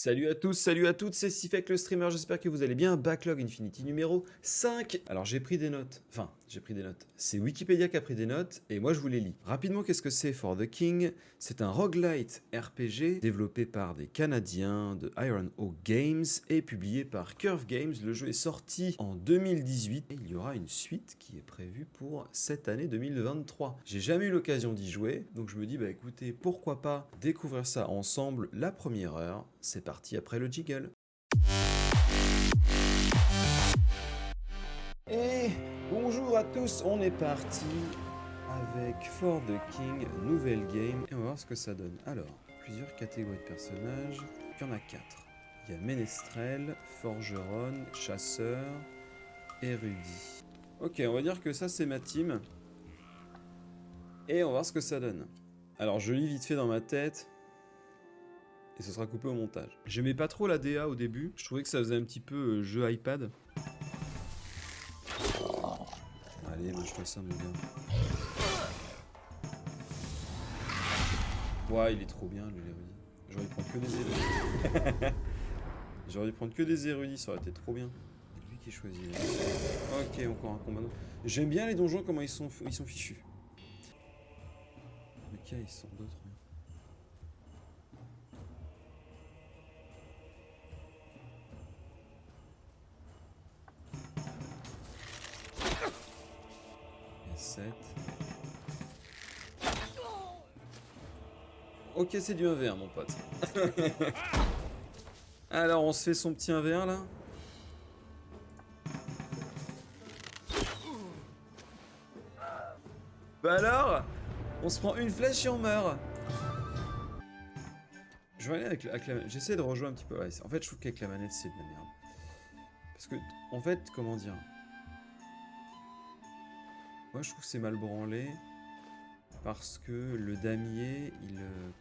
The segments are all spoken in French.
Salut à tous, salut à toutes, c'est Sifek le streamer, j'espère que vous allez bien. Backlog Infinity numéro 5. Alors j'ai pris des notes, c'est Wikipédia qui a pris des notes et moi je vous les lis. Rapidement, qu'est-ce que c'est For the King? C'est un roguelite RPG développé par des Canadiens de Iron Oak Games et publié par Curve Games. Le jeu est sorti en 2018 et il y aura une suite qui est prévue pour cette année 2023. J'ai jamais eu l'occasion d'y jouer, donc je me dis bah écoutez, pourquoi pas découvrir ça ensemble la première heure. C'est parti après le jiggle. Et bonjour à tous, on est parti avec For the King, nouvelle game, et on va voir ce que ça donne. Alors, plusieurs catégories de personnages, il y en a 4. Il y a Ménestrel, Forgeron, Chasseur, Érudit. Ok, on va dire que ça c'est ma team. Et on va voir ce que ça donne. Alors je lis vite fait dans ma tête. Et ce sera coupé au montage. J'aimais pas trop la DA au début, je trouvais que ça faisait un petit peu jeu iPad. Allez, mange-toi ça mon gars. Ouais, il est trop bien l'érudit. J'aurais dû prendre que des érudits. J'aurais dû prendre que des érudits, ça aurait été trop bien. C'est lui qui choisit. Ok, encore un combat. J'aime bien les donjons, comment ils sont fichus. Mais qui ils sont d'autres. Il y a 7. Ok, c'est du 1v1 mon pote. Alors, on se fait son petit 1v1 là. Bah alors, on se prend une flèche et on meurt. Je vais aller avec la manette. J'essaie de rejouer un petit peu. Ouais, en fait, je trouve qu'avec la manette, c'est de la merde. Parce que, en fait, comment dire. Moi, je trouve que c'est mal branlé. Parce que le damier,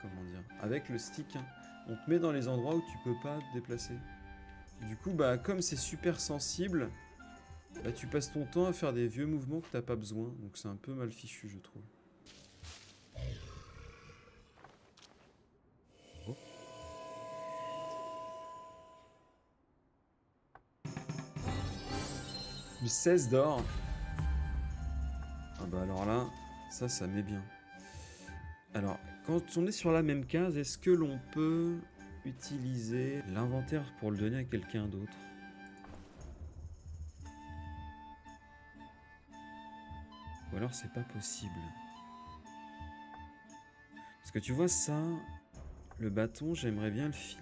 comment dire. Avec le stick, hein, on te met dans les endroits où tu peux pas te déplacer. Du coup, bah, comme c'est super sensible, bah, tu passes ton temps à faire des vieux mouvements que t'as pas besoin. Donc, c'est un peu mal fichu, je trouve. Oh. Du 16 d'or. Ah bah alors là, ça met bien. Alors, quand on est sur la même case, est-ce que l'on peut utiliser l'inventaire pour le donner à quelqu'un d'autre? Ou alors c'est pas possible? Parce que tu vois ça, le bâton, j'aimerais bien le filer.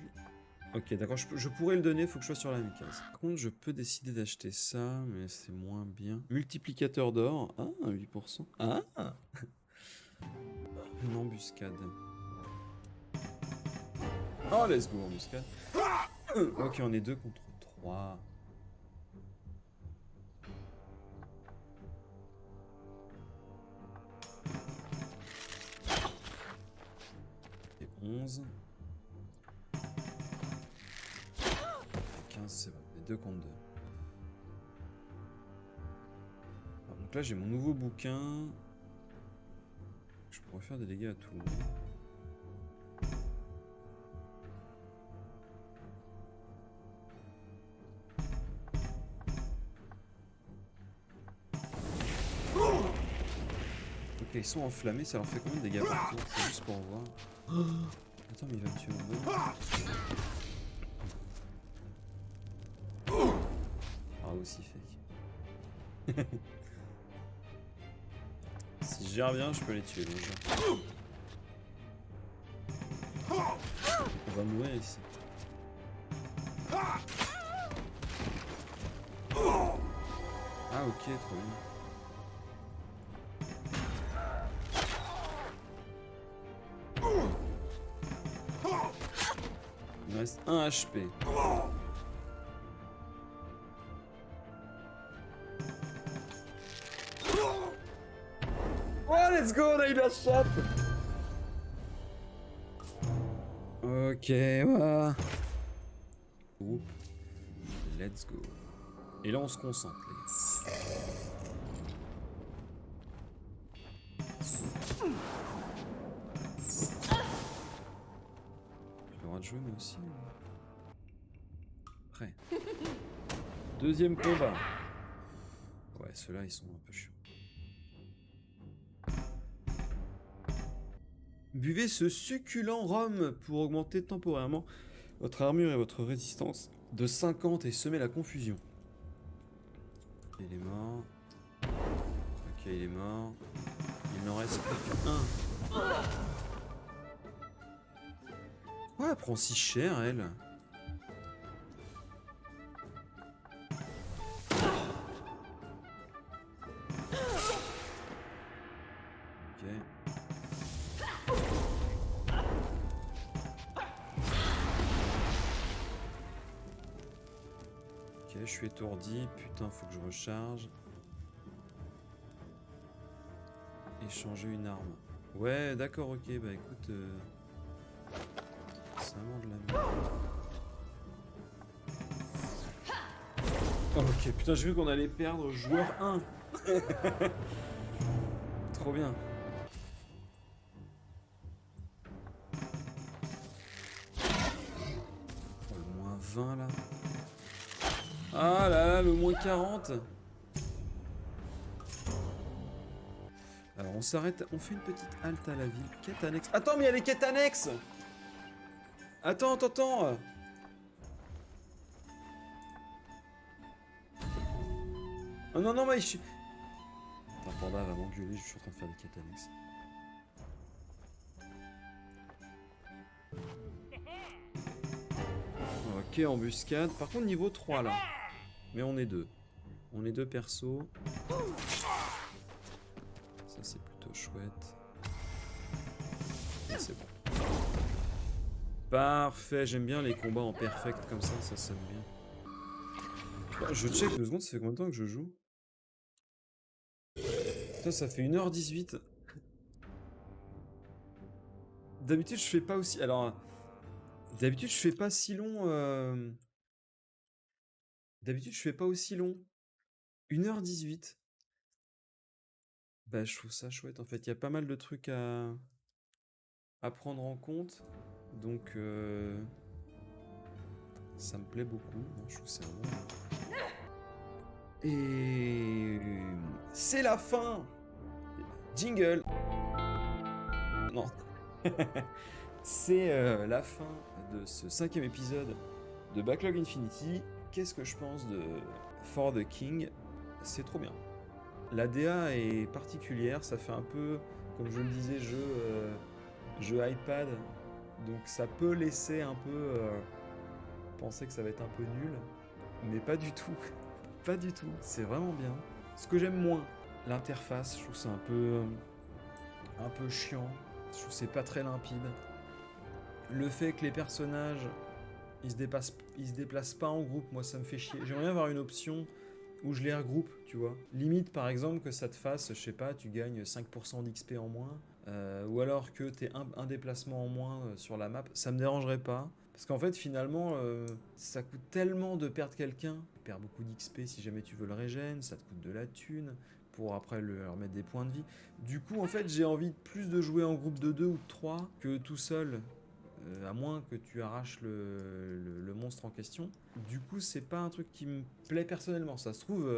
Ok, d'accord, je pourrais le donner, faut que je sois sur la même case. Par contre, je peux décider d'acheter ça, mais c'est moins bien. Multiplicateur d'or, ah, 8%. Ah, une embuscade. Oh, let's go, embuscade. Ok, on est 2 contre 3. Et 11. 15, c'est bon. Et 2 contre 2. Donc là, j'ai mon nouveau bouquin. Je pourrais faire des dégâts à tout le monde. Ok, ils sont enflammés, ça leur fait combien de dégâts par tour? C'est juste pour voir. Attends, mais il va me tuer en deux. Ah, aussi fake. Si je gère bien, je peux les tuer déjà. On va mourir ici. Ah ok, trop bien. Il me reste 1 HP. Oh, let's go, on a eu la chatte. Ok, voilà. Groupe, let's go. Et là, on se concentre, les gars. J'ai le droit de jouer, moi aussi. prêt. Deuxième combat. Ouais, ceux-là, ils sont un peu chiants. Buvez ce succulent rhum pour augmenter temporairement votre armure et votre résistance de 50 et semer la confusion. Il est mort. Ok, il est mort. Il n'en reste plus qu'un. Ouais, elle prend si cher, elle. Ok. Ok, je suis étourdi. Putain, faut que je recharge. Échanger une arme. Ouais, d'accord, ok. Bah écoute... C'est vraiment de la merde. Oh, ok, putain, j'ai vu qu'on allait perdre joueur 1. Trop bien. Oh, le moins 20 là. Ah là là, le moins 40. Alors on s'arrête, on fait une petite halte à la ville. Quête annexe. Attends, mais il y a les quêtes annexes. Attends. Oh non, mais je suis... Attends, Panda va m'engueuler, je suis en train de faire des quêtes annexes. Ok, embuscade. Par contre, niveau 3 là. Mais on est deux. On est deux persos. Ça, c'est plutôt chouette. Et c'est bon. Parfait, j'aime bien les combats en perfect comme ça sonne bien. Bah, je check 2 secondes, ça fait combien de temps que je joue? Putain, ça fait 1h18. D'habitude, je fais pas aussi... Alors, d'habitude, je fais pas si long... D'habitude, je fais pas aussi long. 1h18. Bah, je trouve ça chouette. En fait, il y a pas mal de trucs à prendre en compte. Donc, ça me plaît beaucoup. Je trouve que c'est vraiment... Et... C'est la fin! Jingle! Non. C'est la fin de ce 5e épisode de Backlog Infinity. Qu'est-ce que je pense de For the King? C'est trop bien. La DA est particulière, ça fait un peu, comme je le disais, jeu iPad. Donc ça peut laisser un peu penser que ça va être un peu nul. Mais pas du tout. Pas du tout. C'est vraiment bien. Ce que j'aime moins, l'interface, je trouve c'est un peu chiant. Je trouve que c'est pas très limpide. Le fait que les personnages ils se déplacent pas en groupe, moi ça me fait chier. J'aimerais bien avoir une option où je les regroupe, tu vois. Limite par exemple que ça te fasse, je sais pas, tu gagnes 5% d'XP en moins, ou alors que t'aies un déplacement en moins sur la map, ça me dérangerait pas. Parce qu'en fait finalement, ça coûte tellement de perdre quelqu'un. Tu perds beaucoup d'XP si jamais tu veux le régène, ça te coûte de la thune pour après leur mettre des points de vie. Du coup en fait j'ai envie plus de jouer en groupe de 2 ou de 3 que tout seul. À moins que tu arraches le monstre en question. Du coup, c'est pas un truc qui me plaît personnellement. Ça se trouve,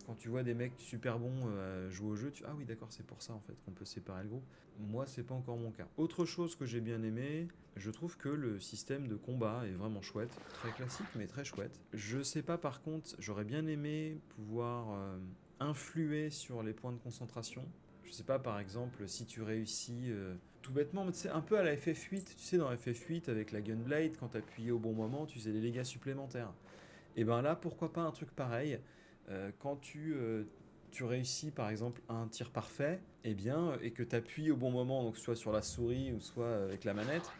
quand tu vois des mecs super bons jouer au jeu, ah oui, d'accord, c'est pour ça en fait qu'on peut séparer le groupe. Moi, c'est pas encore mon cas. Autre chose que j'ai bien aimé, je trouve que le système de combat est vraiment chouette. Très classique, mais très chouette. Je sais pas, par contre, j'aurais bien aimé pouvoir influer sur les points de concentration. Je sais pas, par exemple, si tu réussis tout bêtement, tu sais, un peu à la FF8, tu sais, dans FF8 avec la Gunblade, quand t'appuyais au bon moment, tu faisais des dégâts supplémentaires. Et ben là, pourquoi pas un truc pareil quand tu réussis par exemple un tir parfait, et bien, et que tu appuies au bon moment, donc soit sur la souris ou soit avec la manette,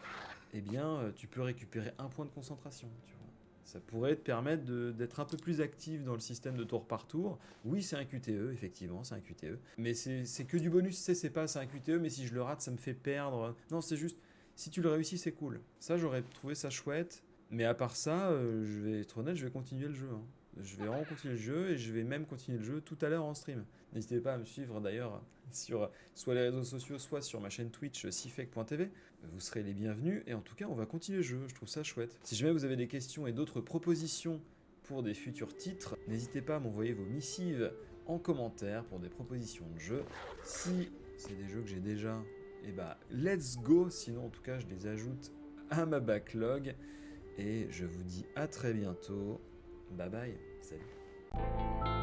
et bien, tu peux récupérer un point de concentration. Tu vois. Ça pourrait te permettre d'être un peu plus actif dans le système de tour par tour. Oui, c'est un QTE, effectivement, c'est un QTE. Mais c'est que du bonus, c'est pas, c'est un QTE, mais si je le rate, ça me fait perdre. Non, c'est juste, si tu le réussis, c'est cool. Ça, j'aurais trouvé ça chouette. Mais à part ça, je vais être honnête, je vais continuer le jeu. Hein. Je vais vraiment continuer le jeu et je vais même continuer le jeu tout à l'heure en stream. N'hésitez pas à me suivre d'ailleurs sur soit les réseaux sociaux, soit sur ma chaîne Twitch sifek.tv. Vous serez les bienvenus et en tout cas on va continuer le jeu, je trouve ça chouette. Si jamais vous avez des questions et d'autres propositions pour des futurs titres, n'hésitez pas à m'envoyer vos missives en commentaire pour des propositions de jeux. Si c'est des jeux que j'ai déjà, et bah let's go, sinon en tout cas je les ajoute à ma backlog. Et je vous dis à très bientôt. Bye bye, salut.